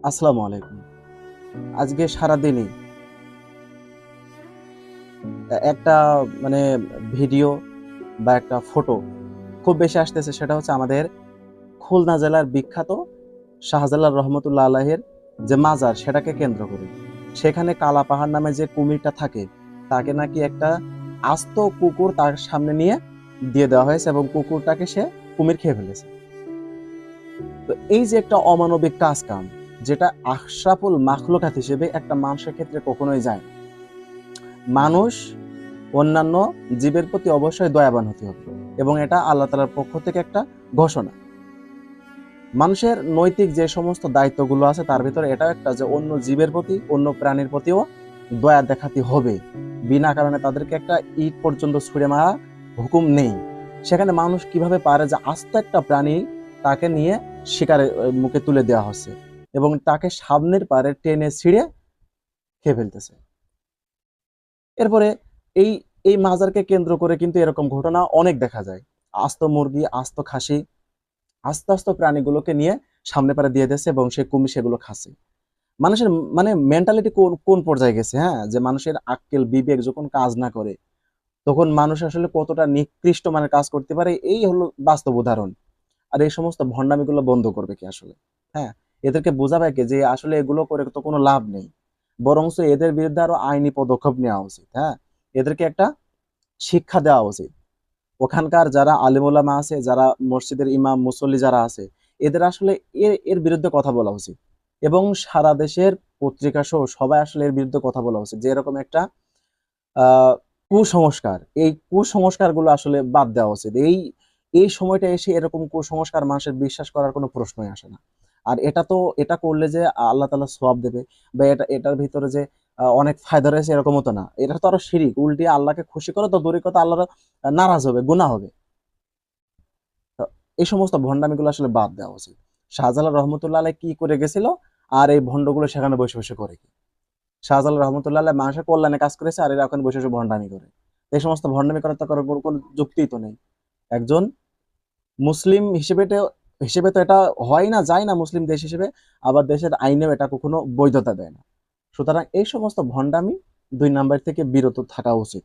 আসসালামু আলাইকুম। আজকে সারাদিনই একটা মানে ভিডিও বা একটা ফটো খুব বেশি আসতেছে, সেটা হচ্ছে আমাদের খুলনা জেলার বিখ্যাত শাহজালাল রহমতুল্লাহ আলাইহির যে মাজার, সেটাকে কেন্দ্র করে সেখানে কালা পাহাড় নামে যে কুমিরটা থাকে, তাকে নাকি একটা আস্ত কুকুর তার সামনে নিয়ে দিয়ে দেওয়া হয়েছে এবং কুকুরটাকে সে কুমির খেয়ে ফেলেছে। তো এই যে একটা অমানবিক কাজ কাম, যেটা আশরাফুল মাখলুকাত হিসেবে একটা মানুষের ক্ষেত্রে কখনোই যায় না। মানুষ অন্যান্য জীবের প্রতি অবশ্যই দয়াবান হতে হবে, এবং এটা আল্লাহ তাআলার পক্ষ থেকে একটা ঘোষণা। মানুষের নৈতিক যে সমস্ত দায়িত্বগুলো আছে তার ভিতরে এটাও একটা, যে অন্য জীবের প্রতি, অন্য প্রাণীর প্রতিও দয়া দেখাতে হবে। বিনা কারণে তাদেরকে একটা ইট পর্যন্ত ছুঁড়ে মারা হুকুম নেই। সেখানে মানুষ কিভাবে পারে যে আস্ত একটা প্রাণী তাকে নিয়ে শিকারের মুখে তুলে দেওয়া হচ্ছে এবং তাকে সামনের পারে টেনে ছিঁড়ে খেয়ে ফেলতেছে। এরপরে এই এই মাজারকে কেন্দ্র করে কিন্তু এরকম ঘটনা অনেক দেখা যায়। আস্ত মুরগি, আস্ত খাসি, আস্তে আস্তে প্রাণীগুলোকে নিয়ে সামনে পারে দিয়ে দিচ্ছে এবং সে কুমির সেগুলো খাচ্ছে। মানুষের মানে মেন্টালিটি কোন কোন পর্যায়ে গেছে, হ্যাঁ, যে মানুষের আক্কেল বিবেক যখন কাজ না করে তখন মানুষ আসলে কতটা নিকৃষ্ট মানের কাজ করতে পারে, এই হলো বাস্তব উদাহরণ। আর এই সমস্ত ভণ্ডামিগুলো বন্ধ করবে কি আসলে? হ্যাঁ, এদেরকে বোঝাবে কি যে আসলে এগুলো করে তো কোনো লাভ নেই, বরঞ্চ এদের বিরুদ্ধে আরো আইনি পদক্ষেপ নেওয়া উচিত। হ্যাঁ, এদেরকে একটা শিক্ষা দেওয়া উচিত। ওখানকার যারা আলেম ওলামা আছে, যারা মসজিদের ইমাম মুসল্লি যারা আছে, এদের আসলে এর এর বিরুদ্ধে কথা বলা উচিত এবং সারা দেশের পত্রিকা সহ সবাই আসলে এর বিরুদ্ধে কথা বলা উচিত, যে এরকম একটা আহ কুসংস্কার, এই কুসংস্কারগুলো আসলে বাদ দেওয়া উচিত। এই সময়টা এসে এরকম কুসংস্কার মানুষের বিশ্বাস করার কোনো প্রশ্নই আসে না। আর এটা করলে যে আল্লাহ তাআলা সওয়াব দেবে বা এটার ভিতরে যে অনেক ফায়দা রয়েছে, এরকমও তো না। এটা তো আরো শিরিক, উল্টে আল্লাহকে খুশি করে তো দূরের কথা, আল্লাহর নারাজ হবে, গুনাহ হবে। তো এই সমস্ত ভণ্ডামিগুলো আসলে বাদ দেওয়া উচিত। শাহজালাল রহমতুল্লাহ আলাইহি কি করে গেছিল, আর এই ভণ্ডগুলো সেখানে বসে বসে করে কি? শাহজালাল রহমতুল্লাহ আলাইহি মানুষের কল্যাণে কাজ করেছে, আর এরা এখন বসে বসে ভণ্ডামি করে। এই সমস্ত ভণ্ডামি করার তো কোনো যুক্তিই তো নেই। একজন মুসলিম হিসেবে তো এটা হয় না, যায় না মুসলিম দেশ হিসেবে। আবার দেশের আইনেও এটা কখনো বৈধতা দেয় না। সুতরাং এই সমস্ত ভণ্ডামি ২ নাম্বার থেকে বিরত থাকা উচিত।